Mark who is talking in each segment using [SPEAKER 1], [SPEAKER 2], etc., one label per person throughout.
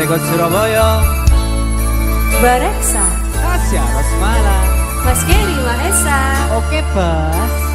[SPEAKER 1] Regot Surabaya,
[SPEAKER 2] Bareksa,
[SPEAKER 1] Tasya Rosmala.
[SPEAKER 2] Mas Geri Mahesa.
[SPEAKER 1] Oke, Bas.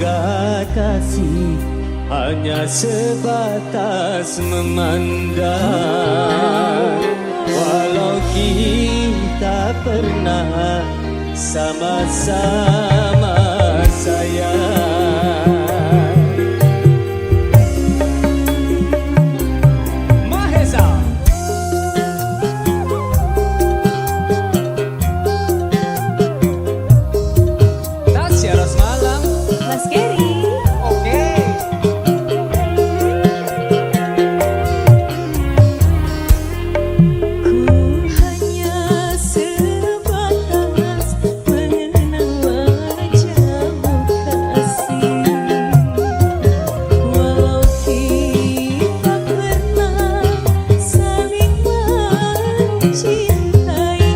[SPEAKER 3] juga kasih hanya sebatas memandang, walau kita pernah sama-sama sayang.
[SPEAKER 1] Mahesa. Tasya Rosmalang.
[SPEAKER 2] Mas Geri.
[SPEAKER 1] Oke.
[SPEAKER 2] Ku hanya sebatas mengenang wajahmu kasih, walau kita pernah saling mencintai.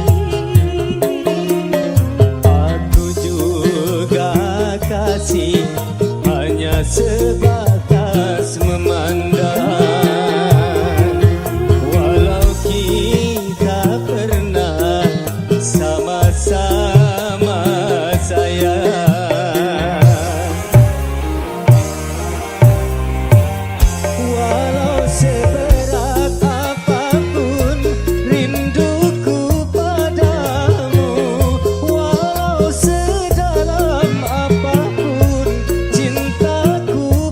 [SPEAKER 3] Aku juga kasih hanya sebatas memandang, walau kita pernah sama-sama sayang. Walau seberat apapun rinduku padamu, walau sedalam apapun cintaku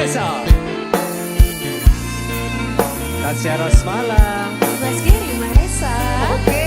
[SPEAKER 1] Mahesa. Tasya Rosmalang.
[SPEAKER 2] Mas Geri Mahesa.
[SPEAKER 1] Oke.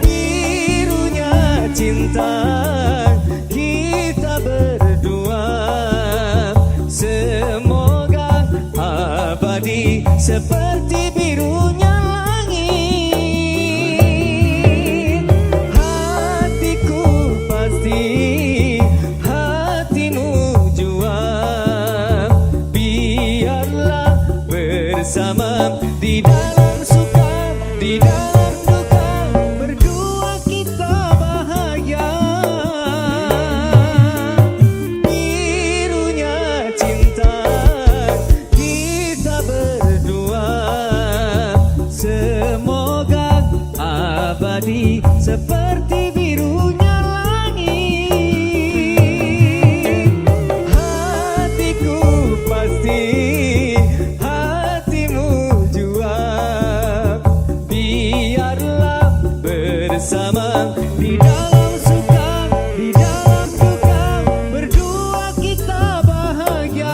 [SPEAKER 3] Birunya cinta kita berdua, semoga abadi seperti birunya langit. Hatiku pasti hatimu jua, biarlah bersama di dalam suka, di dalam duka, berdua kita bahagia. Birunya cinta kita berdua, semoga abadi seperti birunya langit. Hatiku pasti hatimu jua, biarlah bersama di dalam suka, di dalam duka, berdua kita bahagia.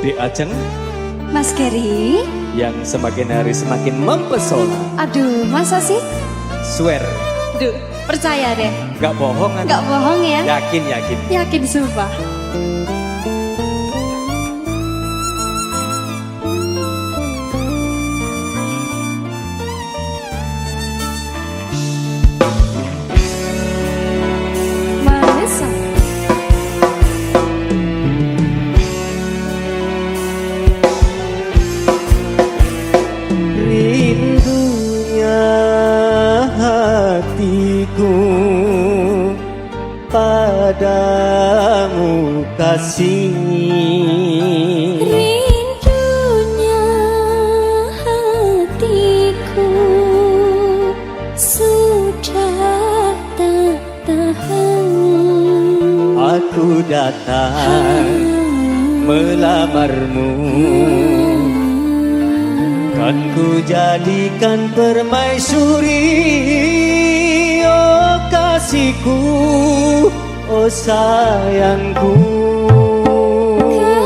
[SPEAKER 3] Di Ajeng
[SPEAKER 2] Mas Gary.
[SPEAKER 3] yang semakin hari semakin mempesona.
[SPEAKER 2] Aduh, masa sih?
[SPEAKER 3] Swear,
[SPEAKER 2] Duh, percaya deh.
[SPEAKER 3] gak bohong kan?
[SPEAKER 2] Gak bohong ya?
[SPEAKER 3] Yakin, yakin.
[SPEAKER 2] Yakin sumpah. Manis.
[SPEAKER 3] Rindunya hatiku padamu kasih.
[SPEAKER 2] Rindunya hatiku sudah tak tahan.
[SPEAKER 3] Aku datang melamarmu, kan ku jadikan permaisuri. Oh kasihku, oh sayangku.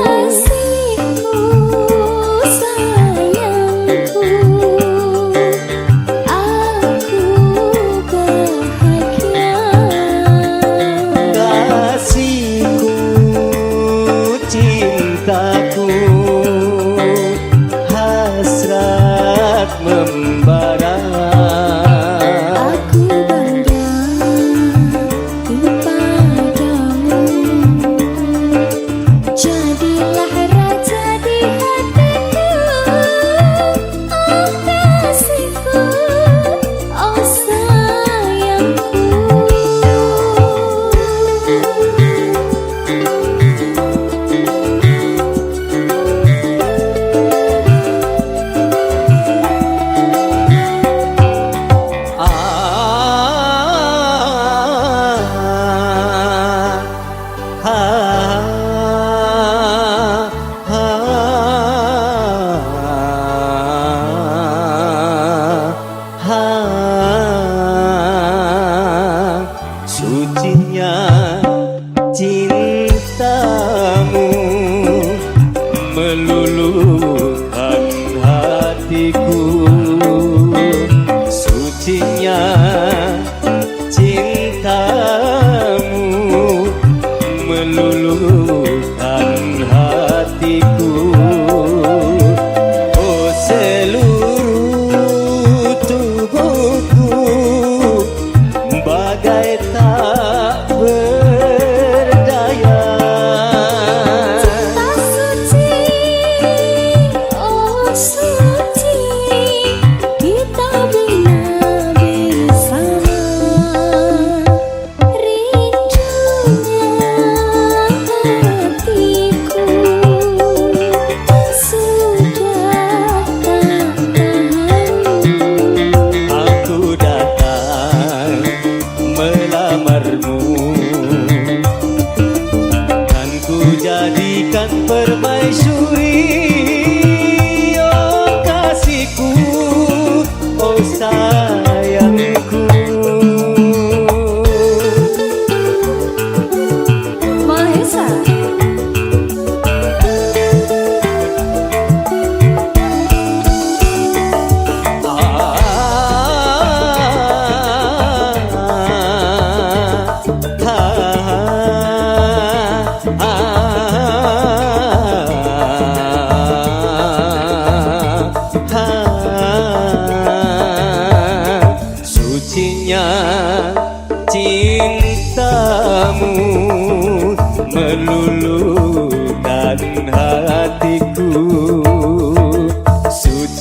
[SPEAKER 2] Kasihku, sayangku, aku bahagia.
[SPEAKER 3] Kasihku, cintaku, hasrat membara.
[SPEAKER 2] Aku bangga kepadamu, jadilah raja di hatiku. Oh kasihku, oh sayangku.
[SPEAKER 3] Sucinya cintamu meluluhkan hatiku. Sucinya cintamu meluluhkan hatiku. Oh seluruh tubuhku bagai tak berdaya.
[SPEAKER 2] Cinta suci, oh suci,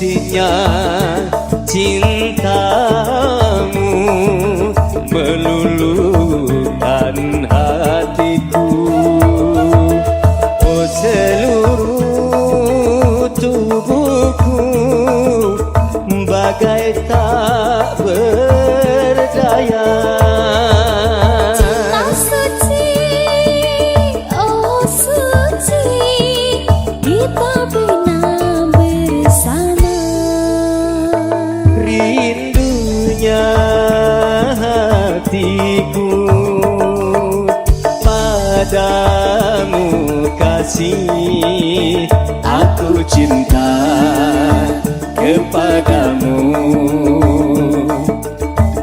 [SPEAKER 3] Aslinya cintamu meluluhkan hatiku. Oh seluruh tubuhku bagai tak berdaya.
[SPEAKER 2] Cinta suci, oh suci, kita bina bersama.
[SPEAKER 3] Rindunya hatiku padamu kasih, aku cinta kepadamu.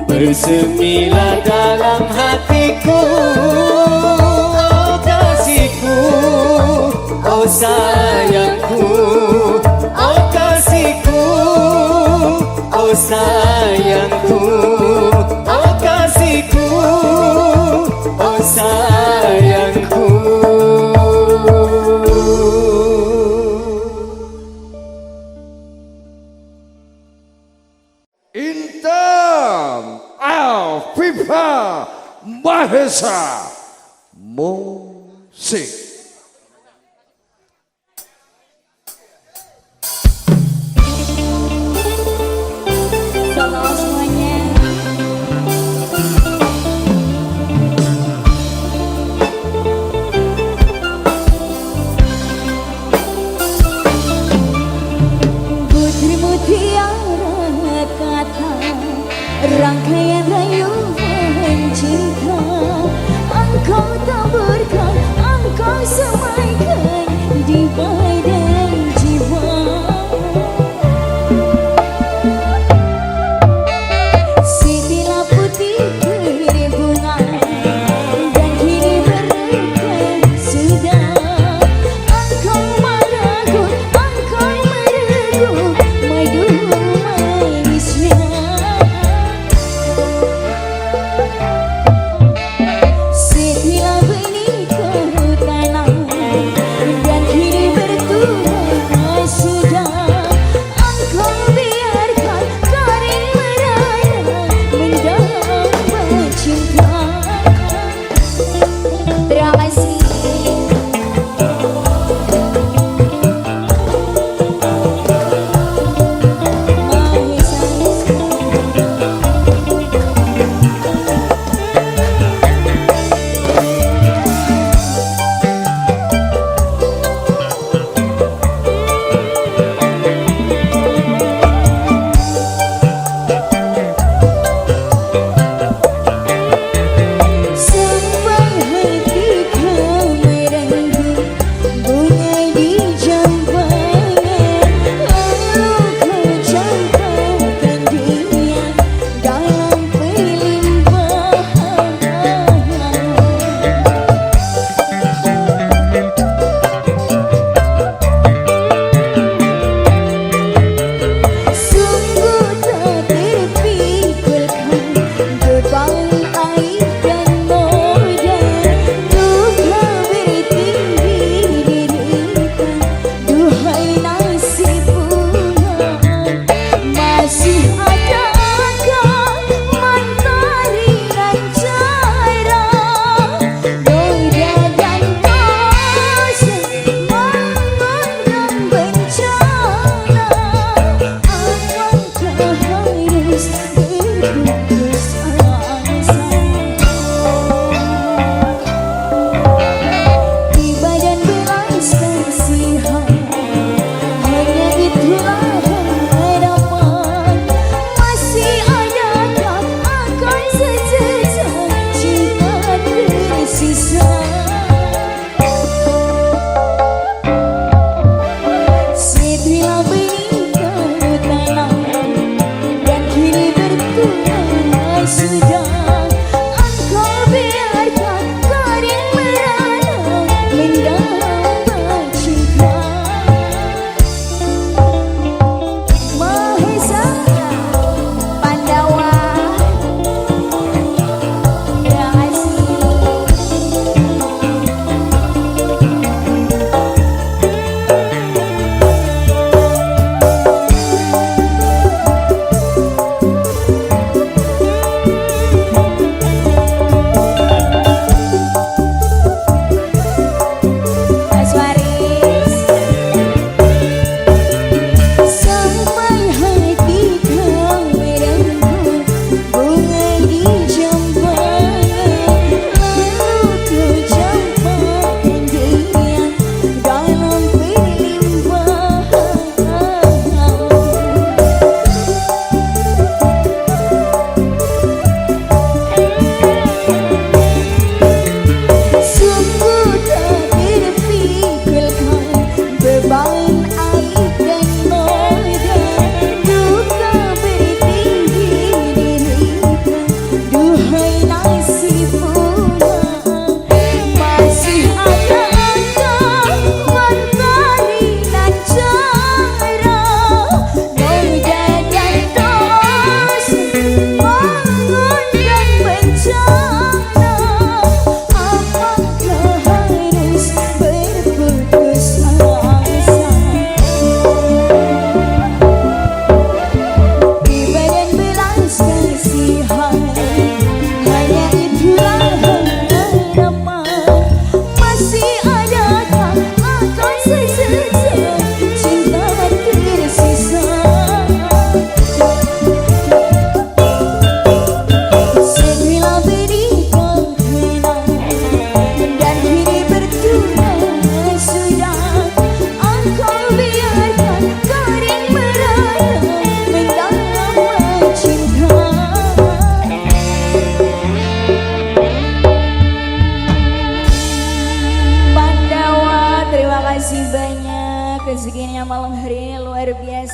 [SPEAKER 3] Bersemilah dalam hatiku, oh kasihku, oh sayangku, oh kasihku, oh sayangku, oh kasihku, oh sayangku.
[SPEAKER 4] Intan Afifa Mahesa musik.
[SPEAKER 2] Solo semuanya. Putri mutiara kata, rangkaian rayuan cinta. Engkau taburkan, engkau semaikan di badan jiwa. Sitilah putih berbunga dan kini berrekan sudah. Engkau meragu, engkau meragu, madu manisnya.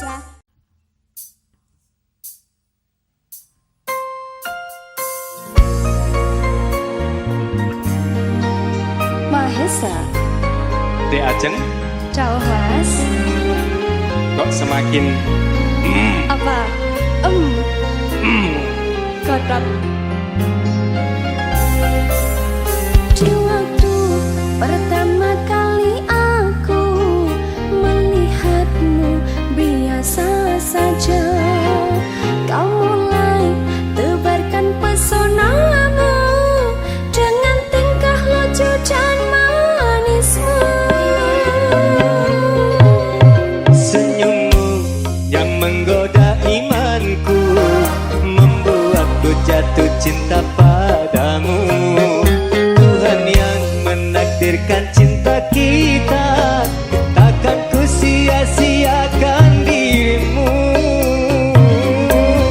[SPEAKER 2] Mahesa. Mahesa.
[SPEAKER 1] Dek Ajeng,
[SPEAKER 2] Ciao Mas.
[SPEAKER 1] kok semakin
[SPEAKER 2] Apa? Kodok. Di waktu pertama kali aku melihatmu biasa saja, kau mulai tebarkan pesonamu dengan tingkah lucu dan manismu.
[SPEAKER 3] Senyummu yang menggoda imanku, membuatku jatuh cinta padamu. Tuhan yang menakdirkan cinta kita, takkan ku sia-siakan dirimu.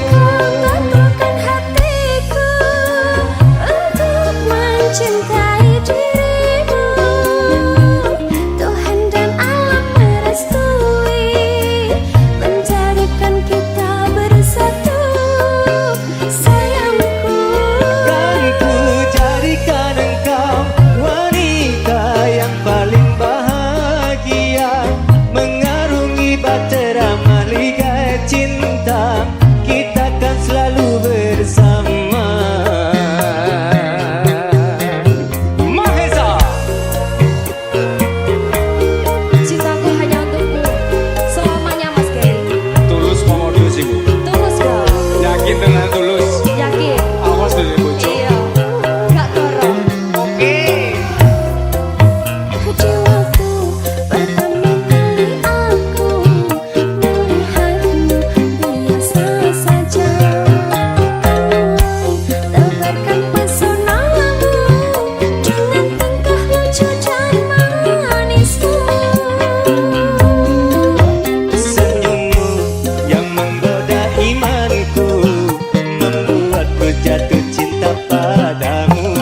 [SPEAKER 2] Kau takutkan hatiku untuk mencintai dirimu. Tuhan dan alam merestui, menjadikan kita bersatu. Sayangku,
[SPEAKER 3] Kan ku jadikan engkau wanita yang paling bahagia, mengarungi bahtera mahligai cinta, kita kan selalu bersama. Mahesa.
[SPEAKER 2] cintaku hanya untukmu selamanya, Mas Gary.
[SPEAKER 1] tulus pemodo sih Bu.
[SPEAKER 2] Tulus dong,
[SPEAKER 1] Yakin dengan tulus.
[SPEAKER 2] yakin.
[SPEAKER 1] Awas dari bojo.
[SPEAKER 2] Iya, gak dorong.
[SPEAKER 1] Oke.
[SPEAKER 2] Di waktu pertama kali aku melihatmu biasa saja, tebarkan pesonamu dengan tingkah lucu dan manismu.
[SPEAKER 3] Senyummu yang menggoda imanku, membuatku jatuh cinta padamu.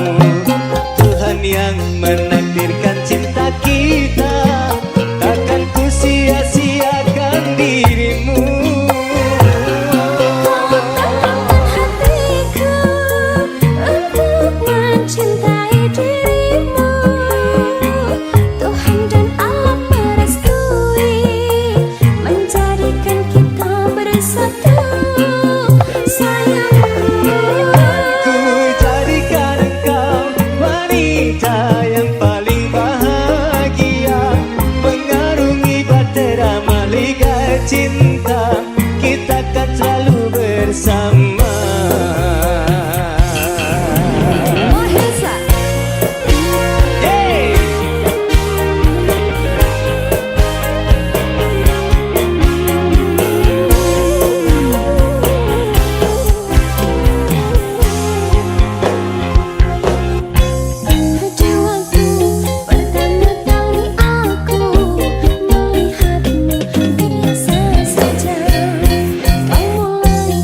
[SPEAKER 3] Tuhan yang menakdirkan cinta kita, takkan ku sia-siakan dirimu.
[SPEAKER 2] Hatiku untuk mencintai dirimu. Tuhan dan alam merestui, menjadikan kita bersatu. Sayangku,
[SPEAKER 3] Ku jadikan engkau wanita yang paling bahagia, mengarungi bahtera mahligai cinta, kita kan selalu bersama.
[SPEAKER 2] Mahesa.
[SPEAKER 3] Yeay!
[SPEAKER 2] Di waktu pertama kali aku melihatmu biasa saja, kau mulai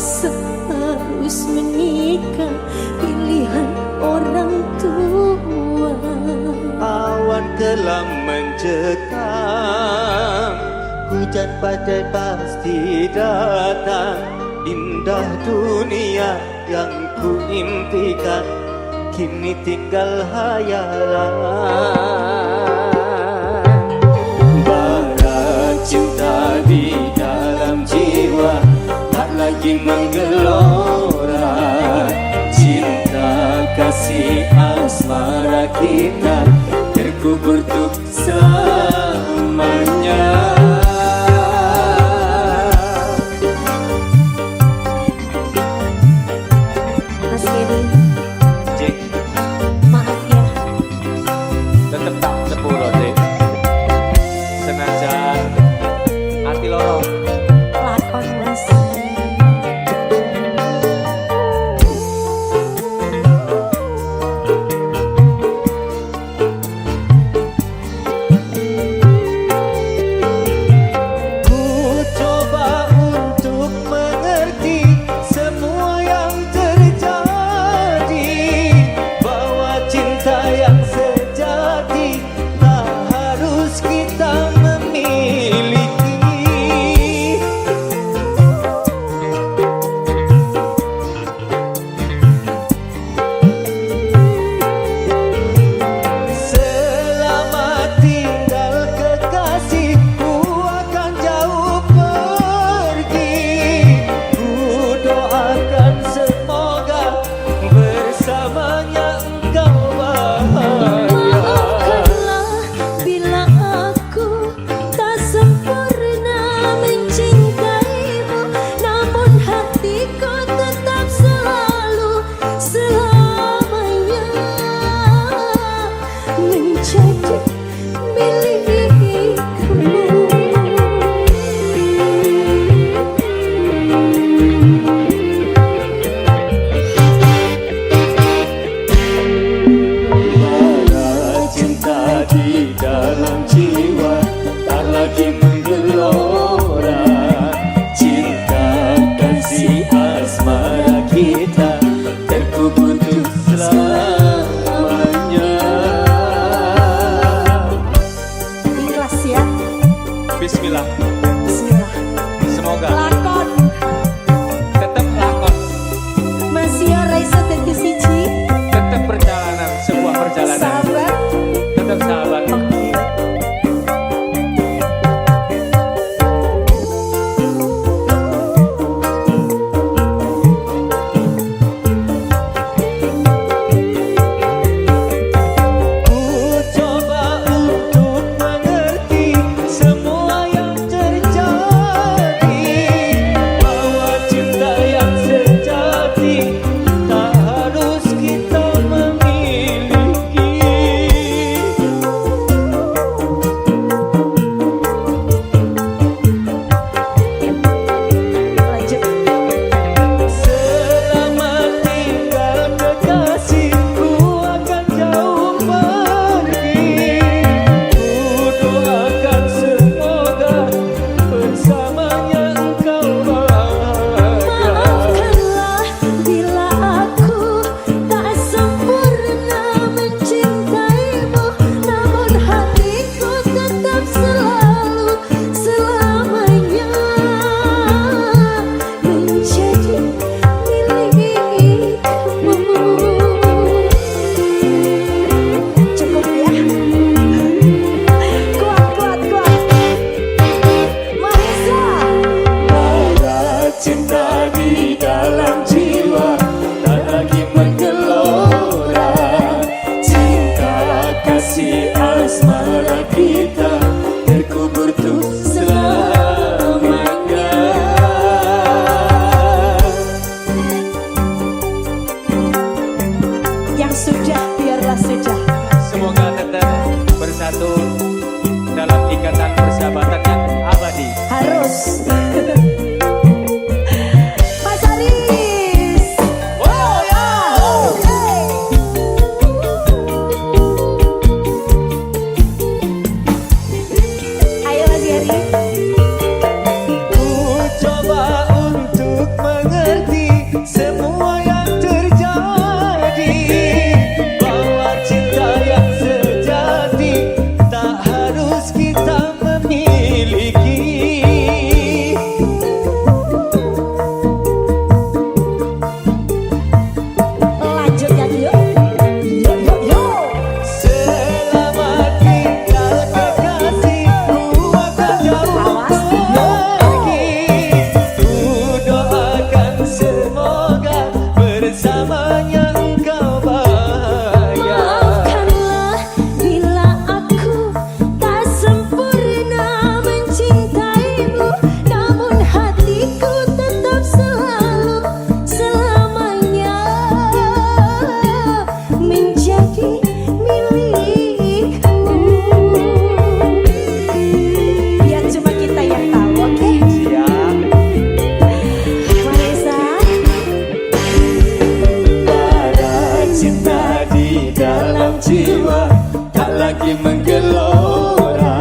[SPEAKER 2] seharus menikah, pilihan orang tua.
[SPEAKER 3] Awan kelam mencekam, hujan badai pasti datang. Indah dunia yang ku impikan kini tinggal hayalan. Bara cinta di dalam jiwa tak lagi menggelora. Cinta kasih asmara kita terkubur untuk selamanya.
[SPEAKER 2] Mas Gedi,
[SPEAKER 1] Cik,
[SPEAKER 2] maaf ya.
[SPEAKER 1] tetep tak sepuro Cik. Senajan hati loro.
[SPEAKER 2] Lakon mas.
[SPEAKER 3] Ku coba untuk mengerti semua yang terjadi, bahwa cinta yang sejati tak harus kita memiliki. Selama tinggal kekasih, ku akan jauh pergi. Ku doakan semoga bersamanya engkau bahagia.
[SPEAKER 2] Maafkanlah bila aku tak sempurna mencintaimu, namun hatiku tetap selalu selamanya menjadi
[SPEAKER 3] Bara cinta di dalam jiwa tak lagi menggelora. Cinta kasih asmara kita terkubur untuk selamanya.
[SPEAKER 2] ikhlas ya.
[SPEAKER 1] Bismillah.
[SPEAKER 2] Bismillah.
[SPEAKER 1] Semoga
[SPEAKER 2] Lakon
[SPEAKER 1] tetap lakon,
[SPEAKER 2] masih Raisa dadi siji.
[SPEAKER 1] tetap perjalanan, sebuah perjalanan.
[SPEAKER 2] Sahabat.
[SPEAKER 1] Tetap sahabat.
[SPEAKER 3] Ku coba untuk mengerti semua yang terjadi, bahwa cinta yang sejati tak harus kita memiliki.
[SPEAKER 2] Lanjut.
[SPEAKER 3] Selama tinggal kekasih, ku akan jauh pergi. Ku doakan semoga bersamanya engkau bahagia.
[SPEAKER 2] Maafkanlah bila aku tak sempurna mencintaimu, namun hatiku tetap selalu selamanya menjadi milikmu. Cukup ya. Kuat, kuat, kuat. Mahesa.
[SPEAKER 3] Bara cinta di dalam jiwa tak lagi menggelora. Cinta kasih asmara kita terkubur untuk selamanya.
[SPEAKER 2] Yang sudah biarlah sudah.
[SPEAKER 1] Semoga tetap bersatu dalam ikatan persahabatan yang abadi.
[SPEAKER 2] Harus.
[SPEAKER 3] lagi menggelora,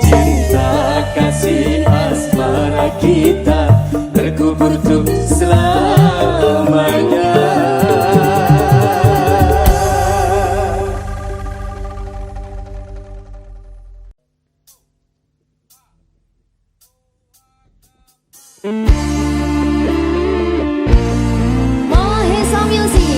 [SPEAKER 3] cinta kasih asmara kita terkubur untuk selamanya.
[SPEAKER 2] Mahesa Music.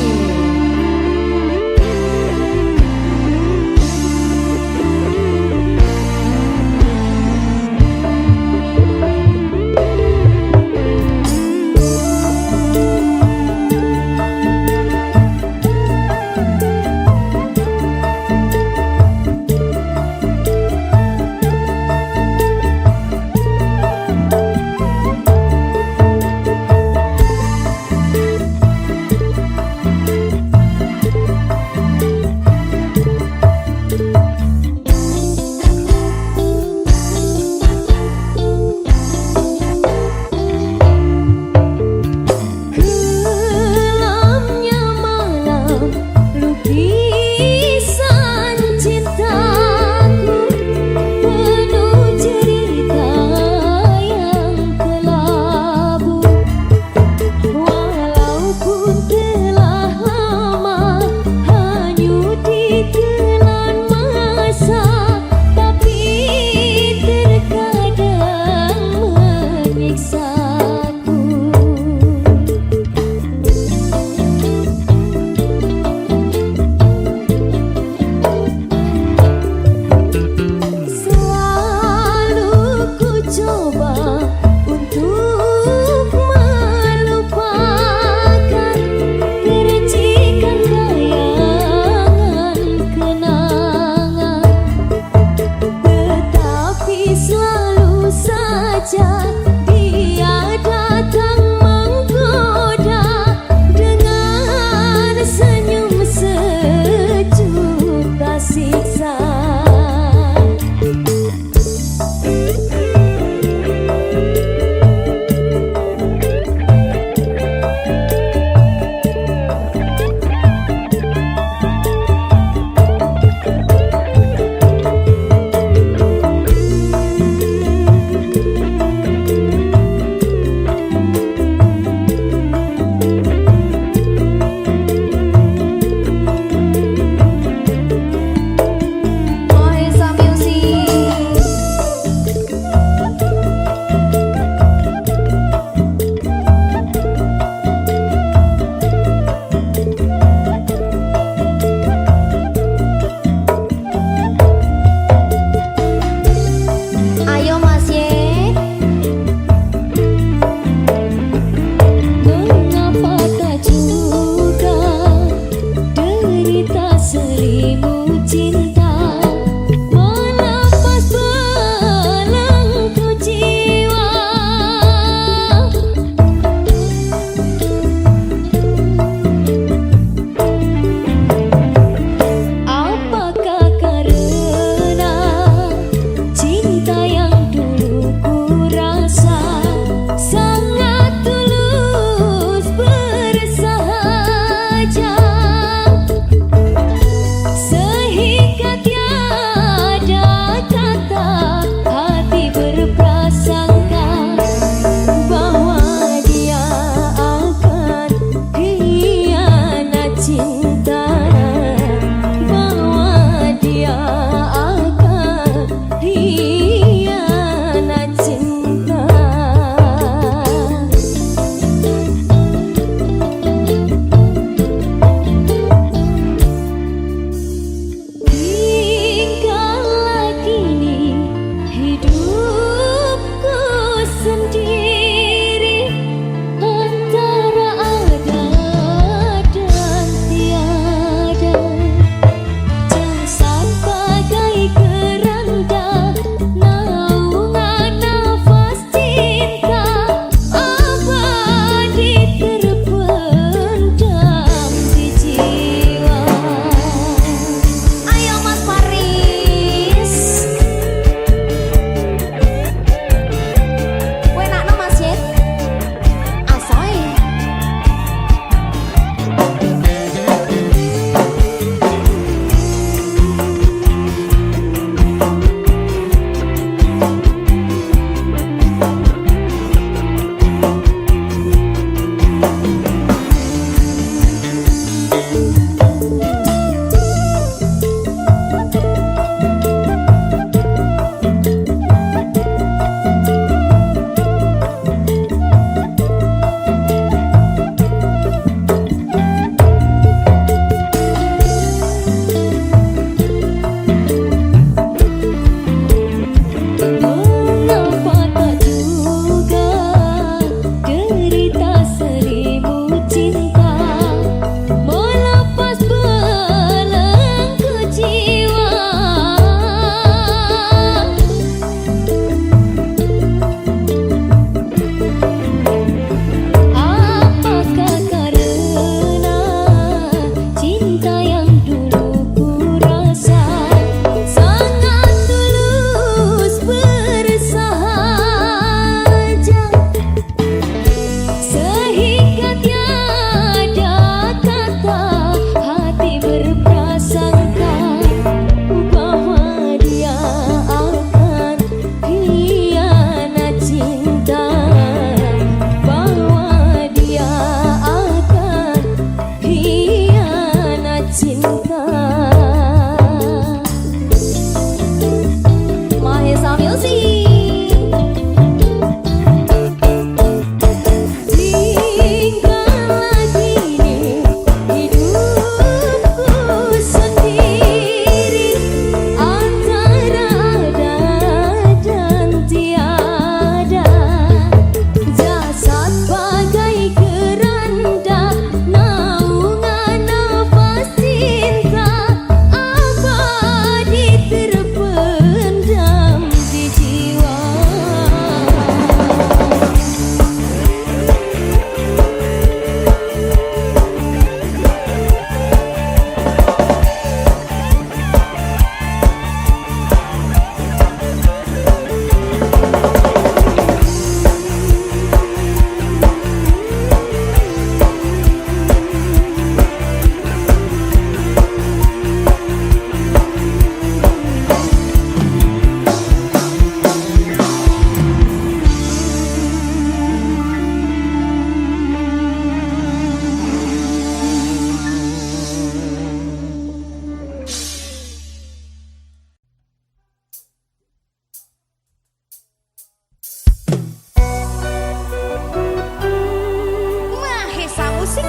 [SPEAKER 2] musik.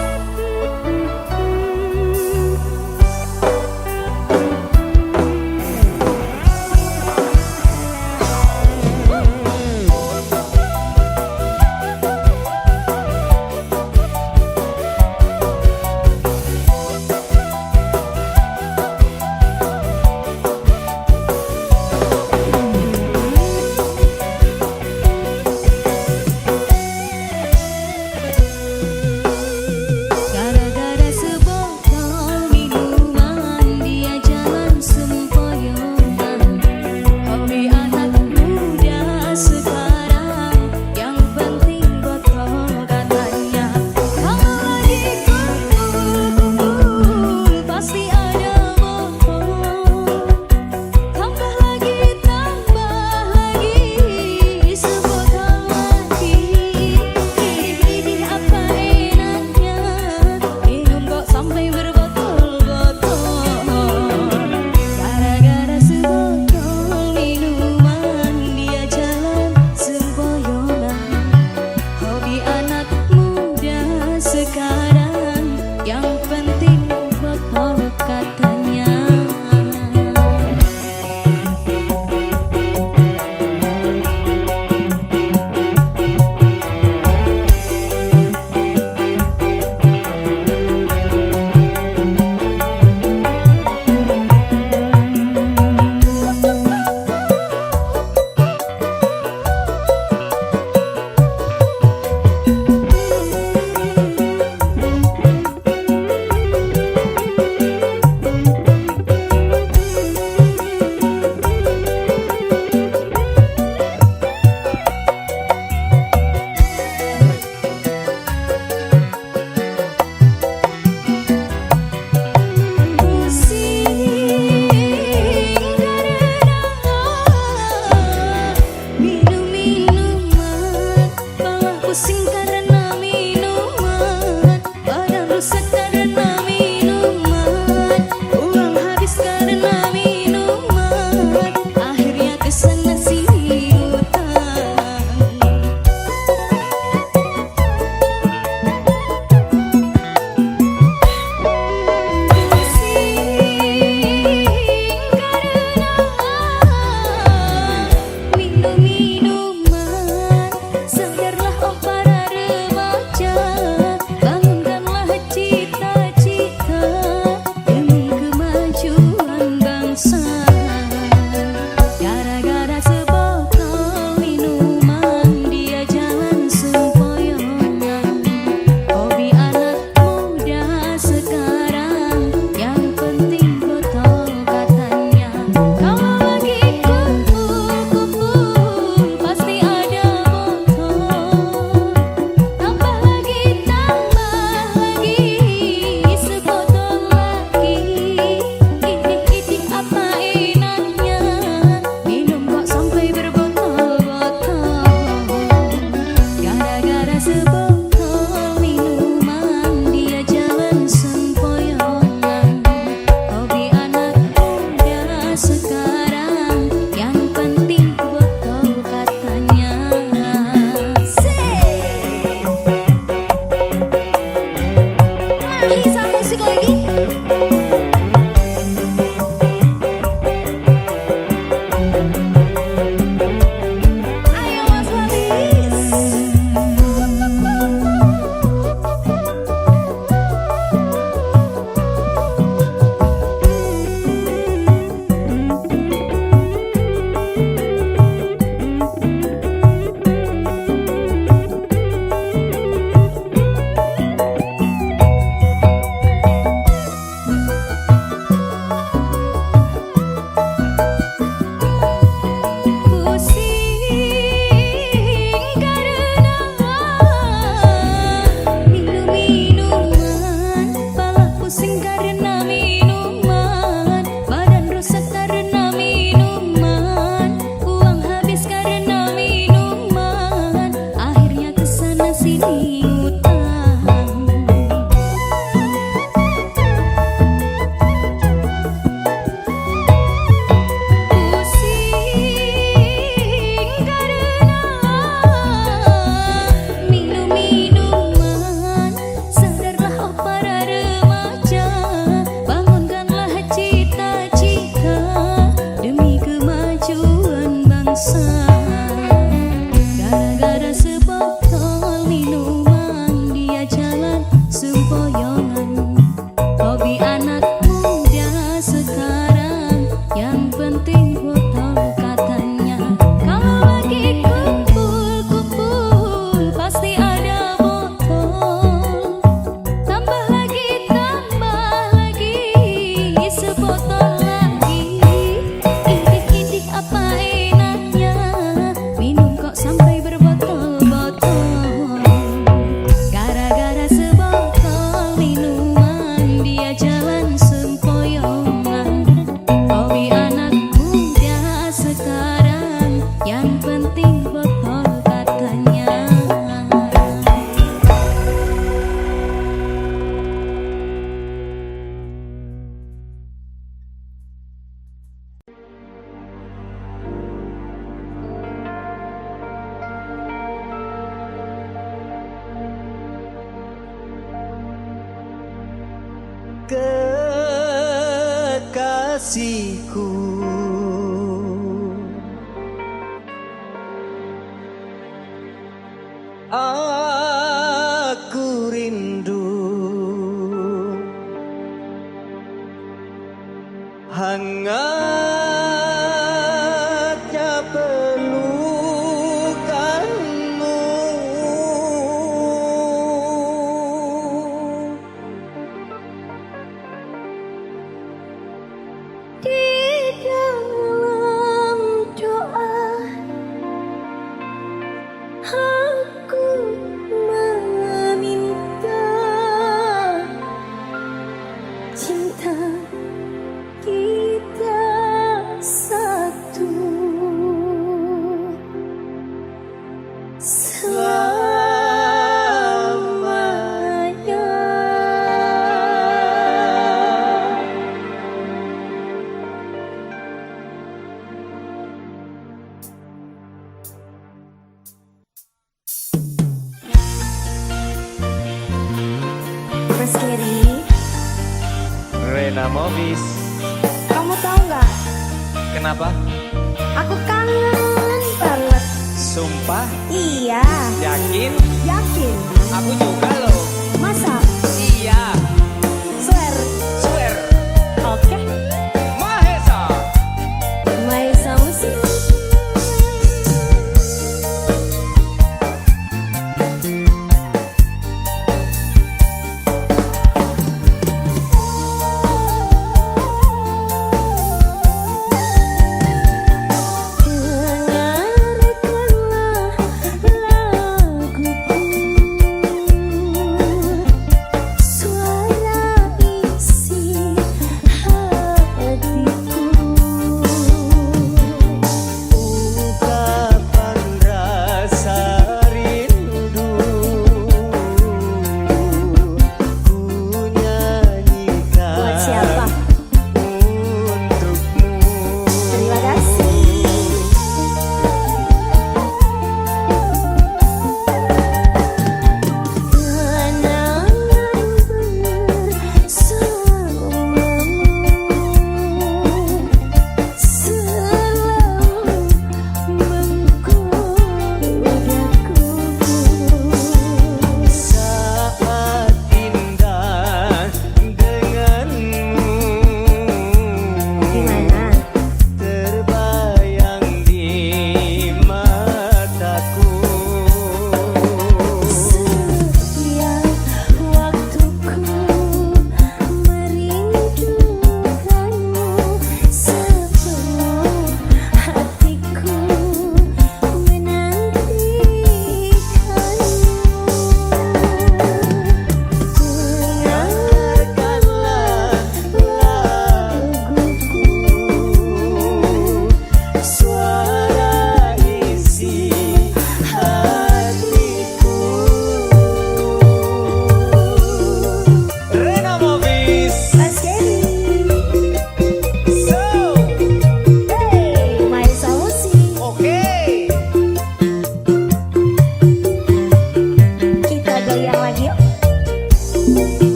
[SPEAKER 2] Gara-gara sebotol minuman dia jalan sempoyongan. Hobi anak muda sekarang yang penting botol katanya. Kalau lagi kumpul pasti ada botol. Tambah lagi sebotol lagi. Ini apa enaknya minum kok sampai berbotol-botol. Gara-gara sebotol minuman dia jalan sempoyongan. Hobi anak muda sekarang yang penting botol katanya. Pusing karena minuman, badan rusak karena minuman, uang habis karena minuman, akhirnya kesana sini utang. Pusing karena minum-minuman. Sadarlah oh para remaja, bangunkanlah cita-cita demi kemajuan bangsa. Gara-gara sebotol minuman dia jalan sempoyongan. Hobi anak muda sekarang yang penting botol katanya. Kalau lagi kumpul pasti ada botol. Tambah lagi sebotol lagi. Ini apa enaknya minum kok sampai berbotol-botol. Gara-gara sebotol minuman dia jalan sempoyongan. Hobi anak muda sekarang yang penting botol katanya. Lagi sama musik lagi. Ayo Mas Walis.
[SPEAKER 3] kekasihku. Aku rindu hangatnya pelukanmu.
[SPEAKER 2] Di dalam doa aku meminta cinta kita satu selamanya. Mas Kiri,
[SPEAKER 1] Rena Movis.
[SPEAKER 2] kamu tahu nggak?
[SPEAKER 1] Kenapa?
[SPEAKER 2] Aku kangen banget.
[SPEAKER 1] Sumpah?
[SPEAKER 2] Iya,
[SPEAKER 1] Yakin?
[SPEAKER 2] yakin.
[SPEAKER 1] Aku juga loh.
[SPEAKER 2] Masa?
[SPEAKER 1] Iya.
[SPEAKER 2] Swear.
[SPEAKER 1] Swear.
[SPEAKER 2] Oke.
[SPEAKER 1] Mahesa.
[SPEAKER 2] Maisa musik. Dengarkanlah laguku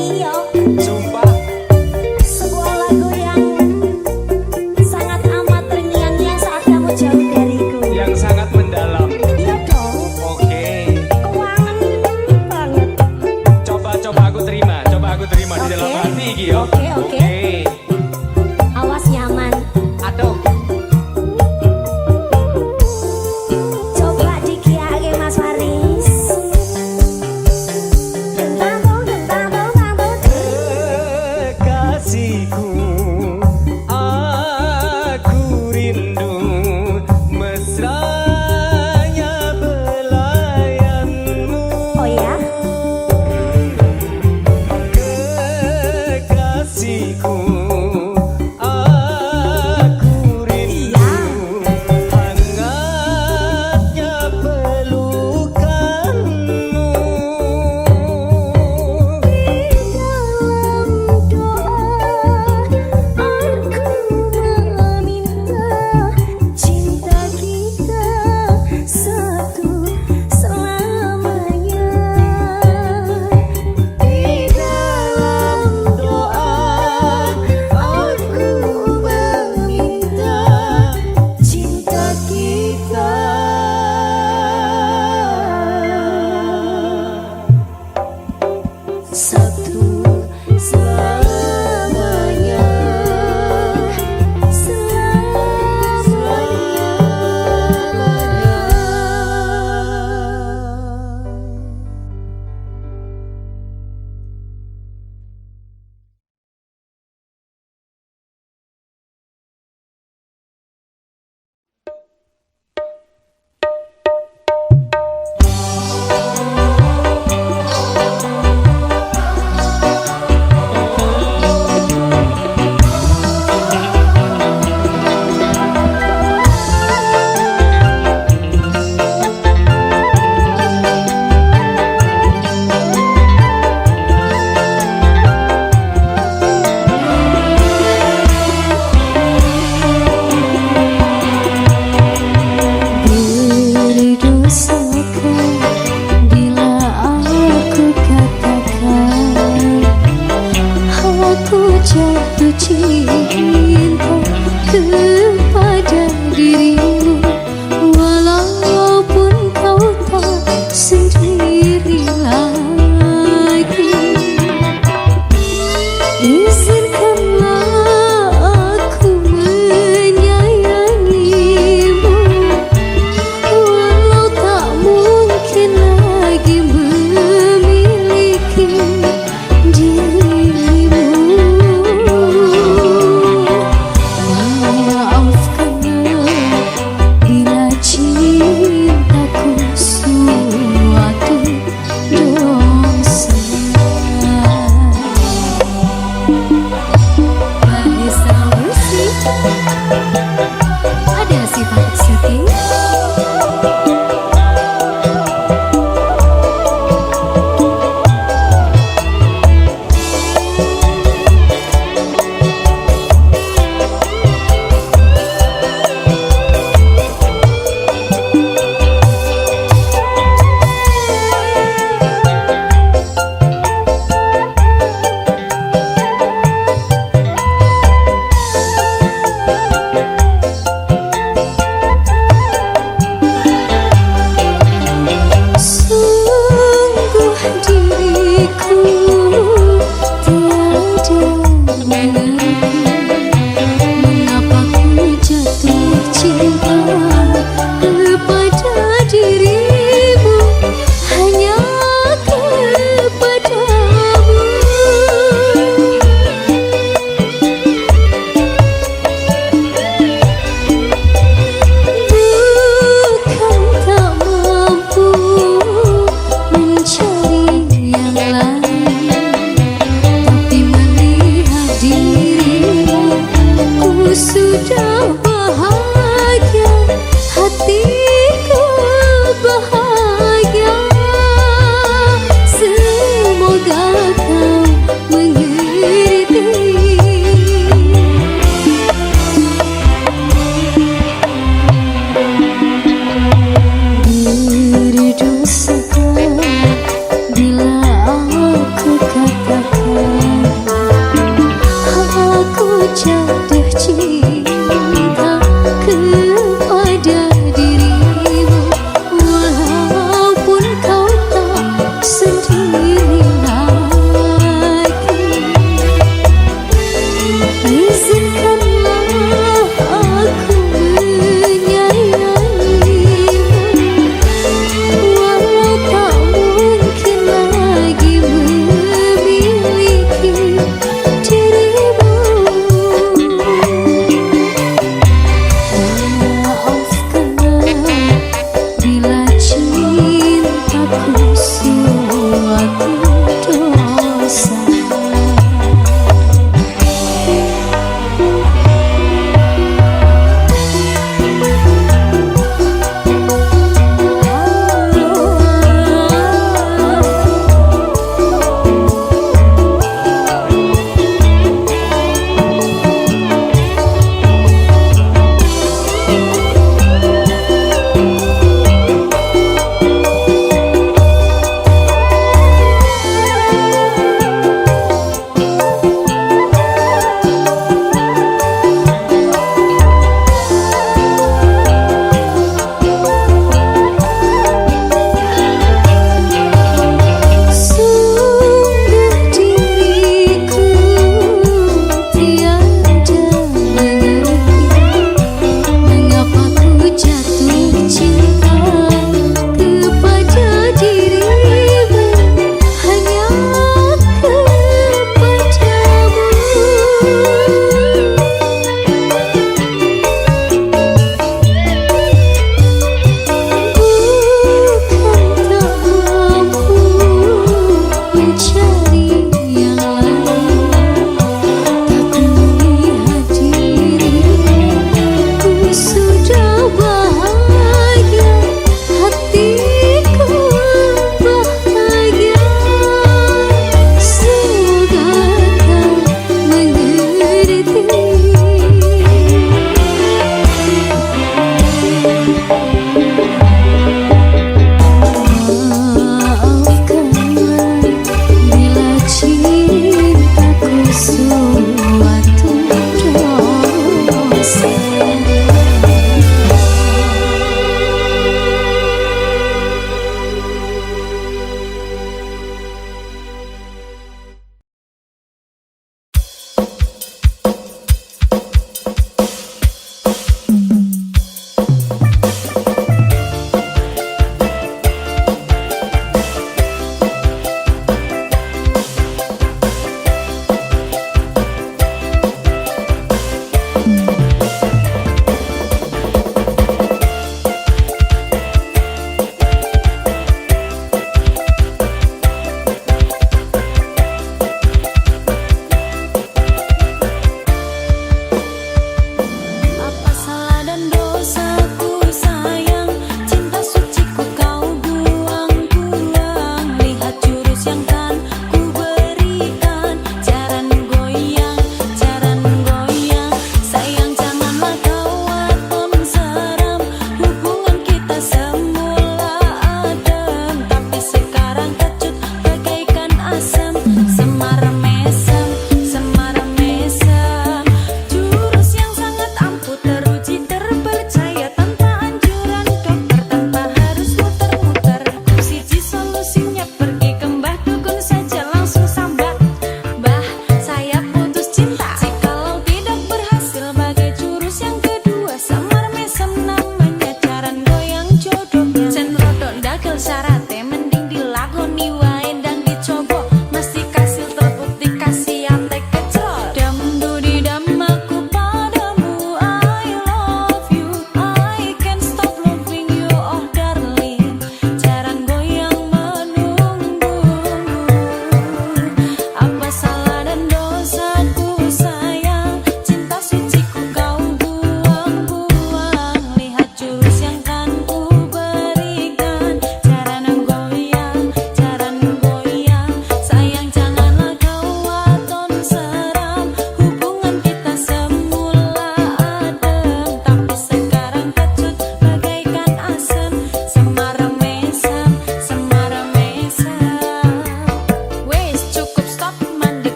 [SPEAKER 2] Iya,
[SPEAKER 1] Sumpah.
[SPEAKER 2] sebuah lagu yang sangat amat terngiang-ngiang saat kamu jauh dariku.
[SPEAKER 1] Yang sangat mendalam.
[SPEAKER 2] Iya dong,
[SPEAKER 1] Oke.
[SPEAKER 2] keuangan banget.
[SPEAKER 1] Coba aku terima. Coba aku terima di dalam
[SPEAKER 2] Oke.
[SPEAKER 1] hati iki yo.
[SPEAKER 2] Oke. Awas nyaman.
[SPEAKER 1] Aduh.
[SPEAKER 2] Coba dikiake Mas Faris. Gentang,
[SPEAKER 1] Kekasihku, aku rindu mesranya belayanmu.
[SPEAKER 2] oh ya,
[SPEAKER 1] Kekasihku, aku rindu hangatnya pelukanmu.
[SPEAKER 2] dalam doa aku meminta cinta kita satu selamanya. Di dalam doa aku meminta cinta kita satu selamanya, selamanya. Berdosakah bila aku katakan aku jatuh cinta kepada dirimu, walaupun kau tak sendiri lagi. Izinkanlah aku menyayangimu, walau tak mungkin lagi memiliki dirimu.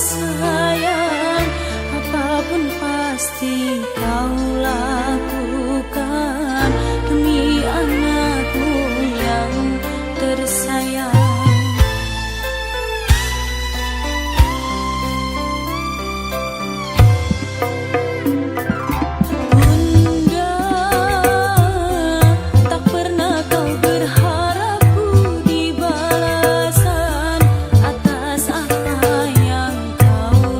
[SPEAKER 2] sayang, apapun pasti kau lakukan demi anakku yang tersayang. Bunda, tak pernah kau berharap ku di balasan atas apa yang kau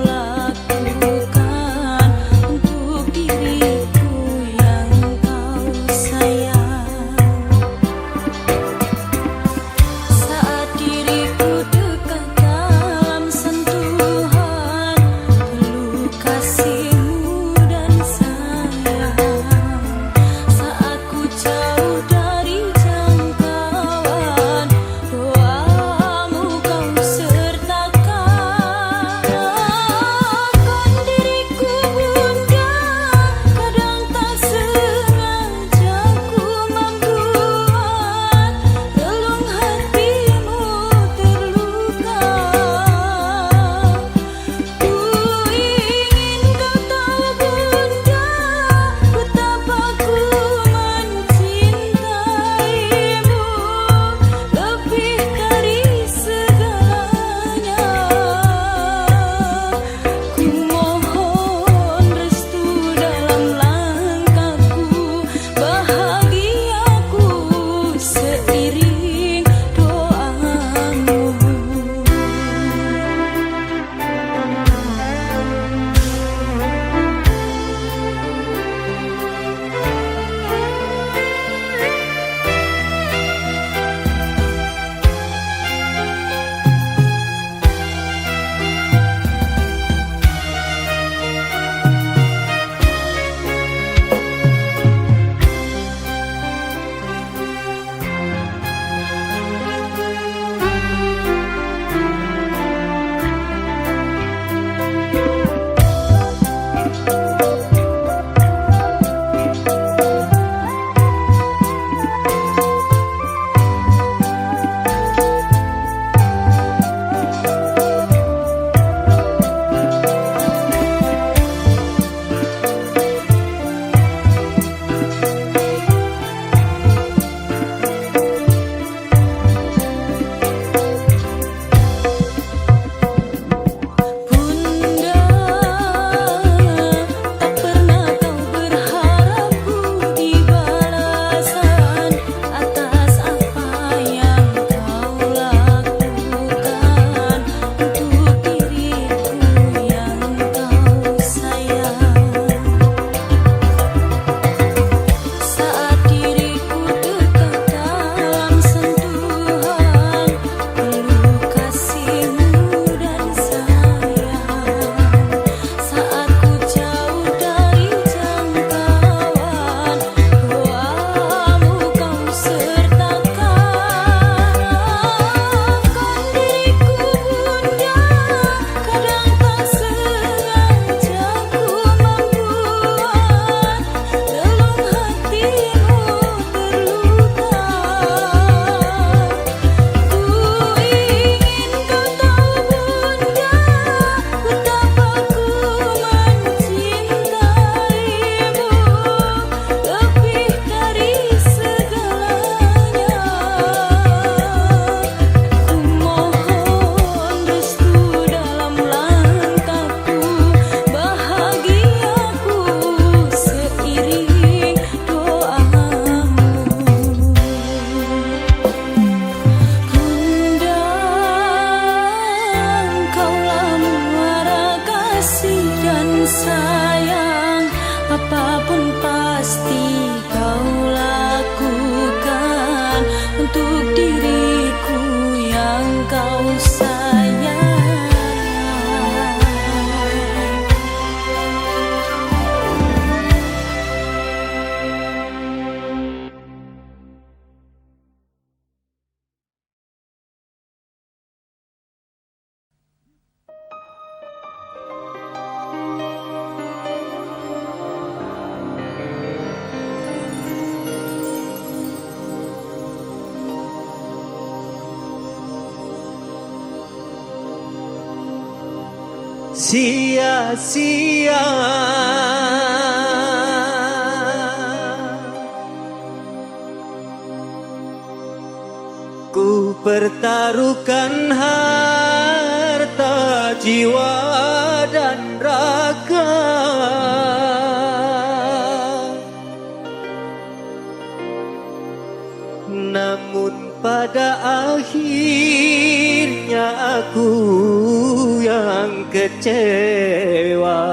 [SPEAKER 3] sia-sia. Ku pertaruhkan harta, jiwa dan raga, namun pada akhirnya aku yang kecewa.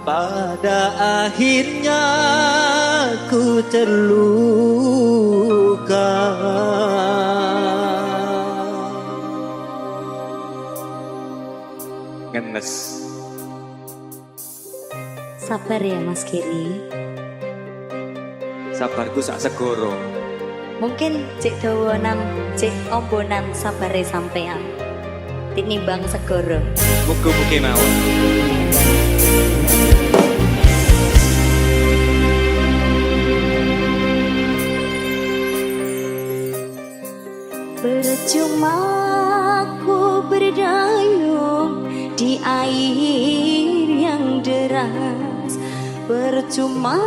[SPEAKER 3] Pada akhirnya ku terluka. Ngenes.
[SPEAKER 2] Sabar ya Mas Giri.
[SPEAKER 3] Sabarku sak segoro.
[SPEAKER 2] Mungkin cek dawanan, cek ombonan sabare sampean. Tinimbang segoro.
[SPEAKER 3] Muga-muga mawon.
[SPEAKER 2] Percuma ku berdayung di air yang deras, percuma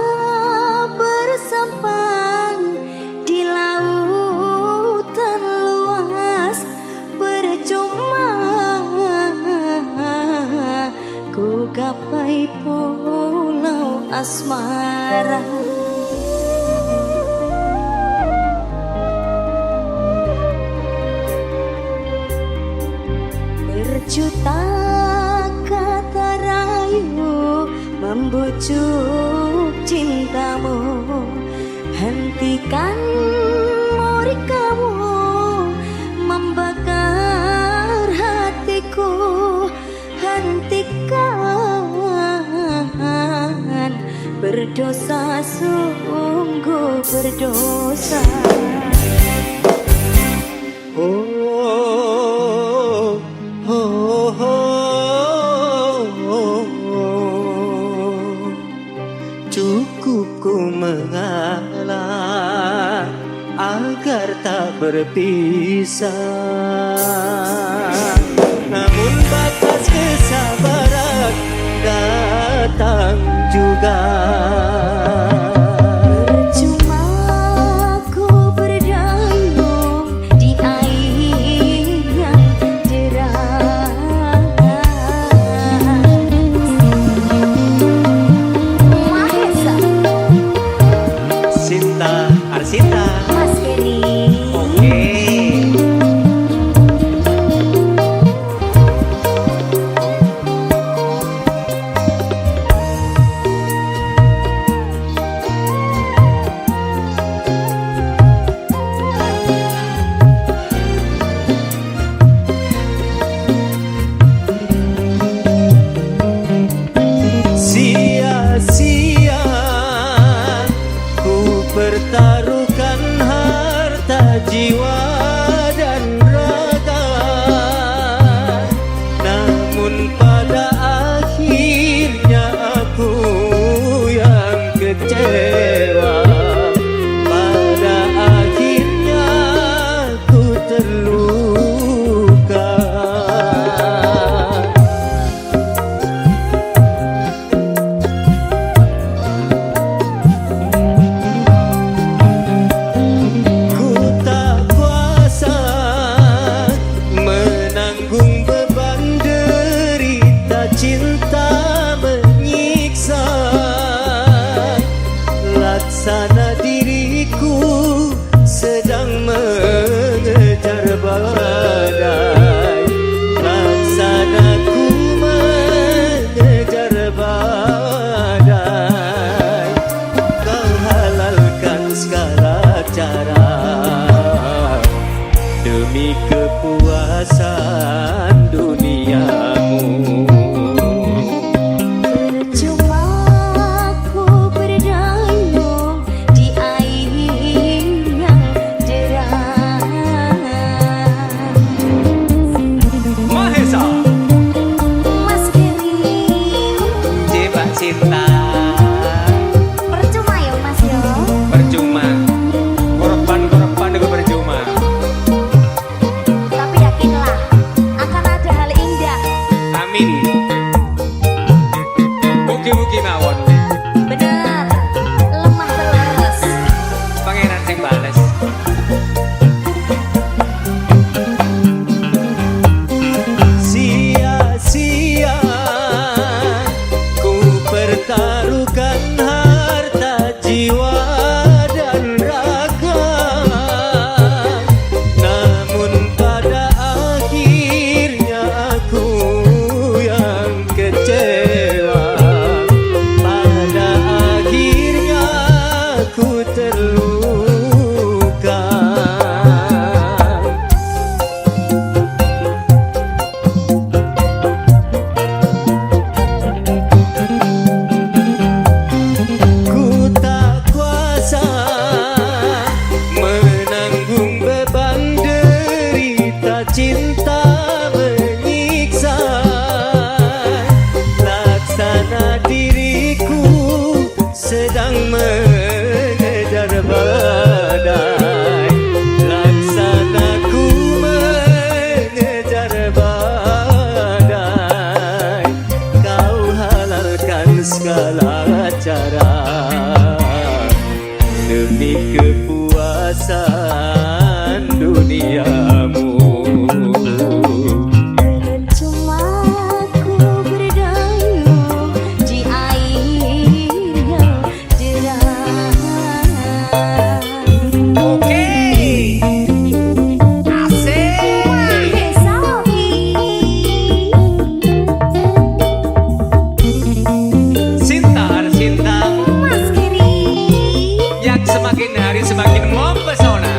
[SPEAKER 2] bersampan di lautan luas, percuma ku gapai pulau asmara. Berjuta kata rayu membujuk cintamu, hentikan murid kamu membakar hatiku, hentikan berdosa, sungguh berdosa.
[SPEAKER 3] Cukup ku mengalah agar tak berpisah, namun batas kesabaran datang juga. Pertaruhkan harta, jiwa dan raga, namun pada akhirnya aku yang kecewa. Pada akhirnya aku terluka. Cinta menyiksa, laksana diriku sedang mengejar badai, laksana ku mengejar badai. Kau halalkan segala cara demi kepuasan duniamu.
[SPEAKER 2] Cinta percuma ya Mas yo,
[SPEAKER 3] percuma, korban juga percuma. Laksana diriku sedang mengejar badai, laksana ku mengejar badai. Kau halalkan segala cara demi kepuasan duniamu.
[SPEAKER 2] Percuma ku berdayung di air yang deras.
[SPEAKER 1] Oke. Asik.
[SPEAKER 2] Besawi.
[SPEAKER 1] Cinta ada cinta
[SPEAKER 2] Mas Kiri.
[SPEAKER 1] yang semakin hari semakin mempesona.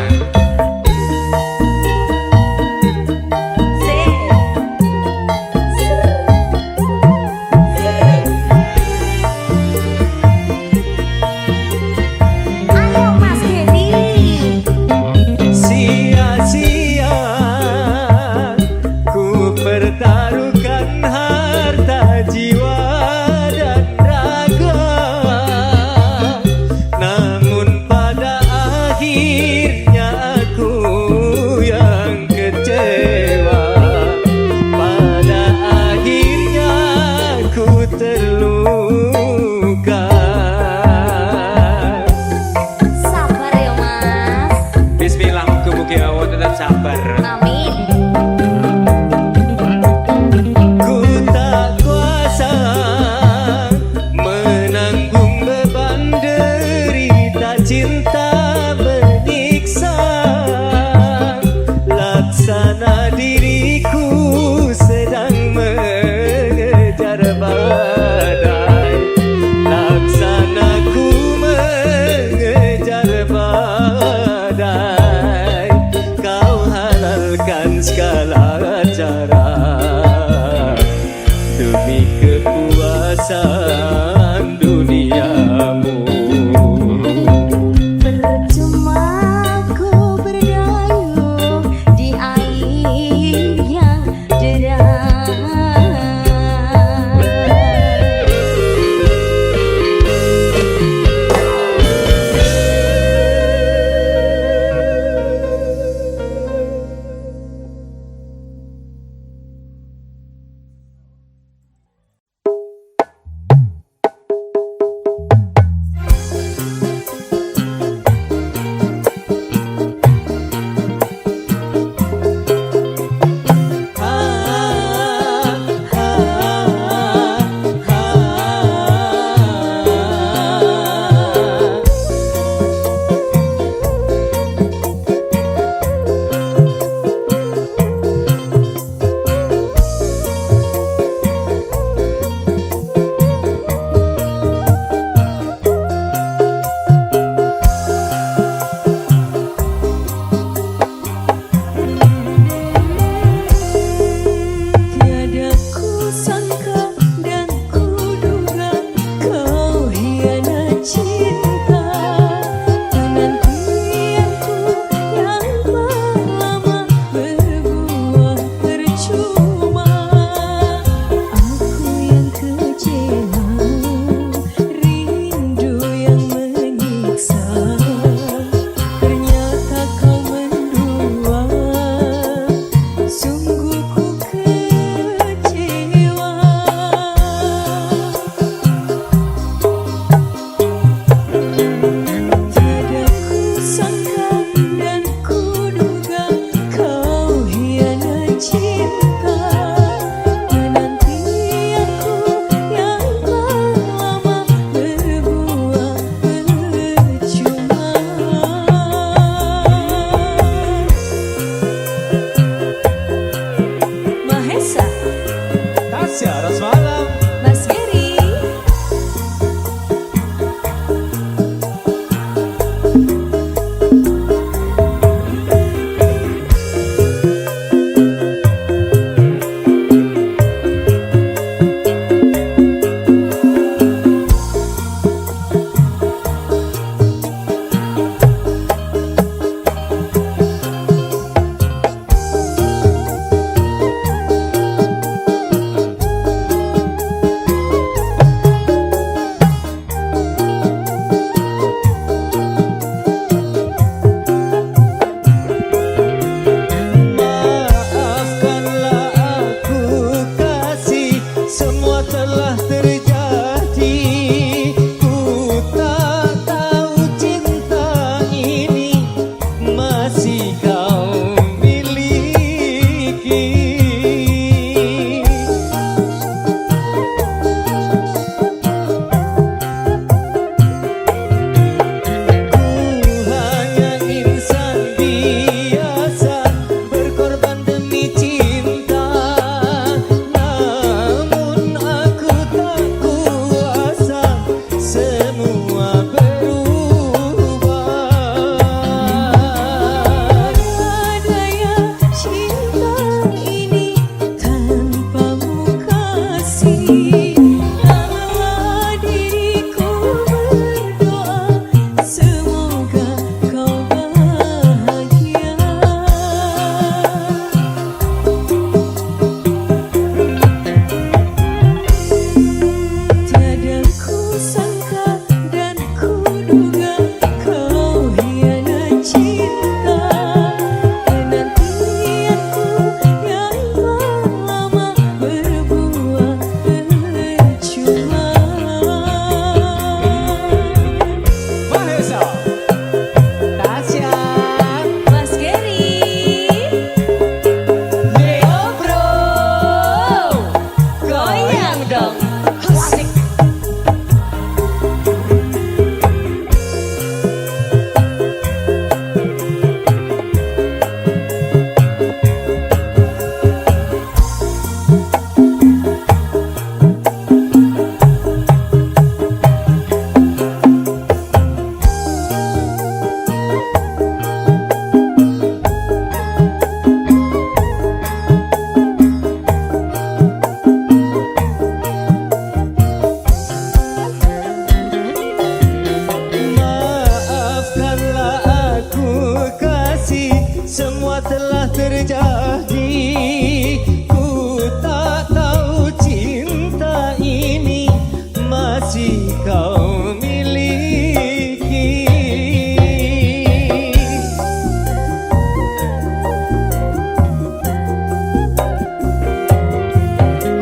[SPEAKER 3] kau miliki.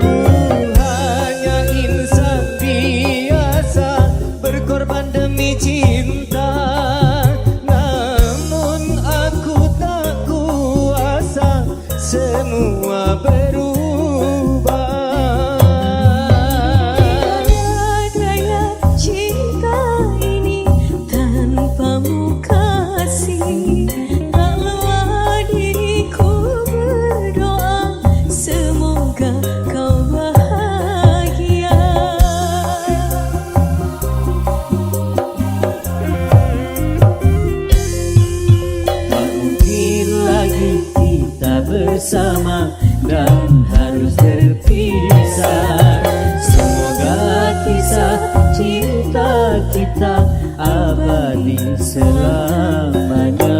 [SPEAKER 3] Ku hanya insan biasa, berkorban demi cinta. Namun aku tak kuasa, semua berubah.
[SPEAKER 2] Daya cinta ini tanpamu kasih, lelah diriku berdoa semoga kau bahagia.
[SPEAKER 3] Tak mungkin lagi kita bersama dan harus terpisah. Semoga kisah cinta kita abadi selamanya.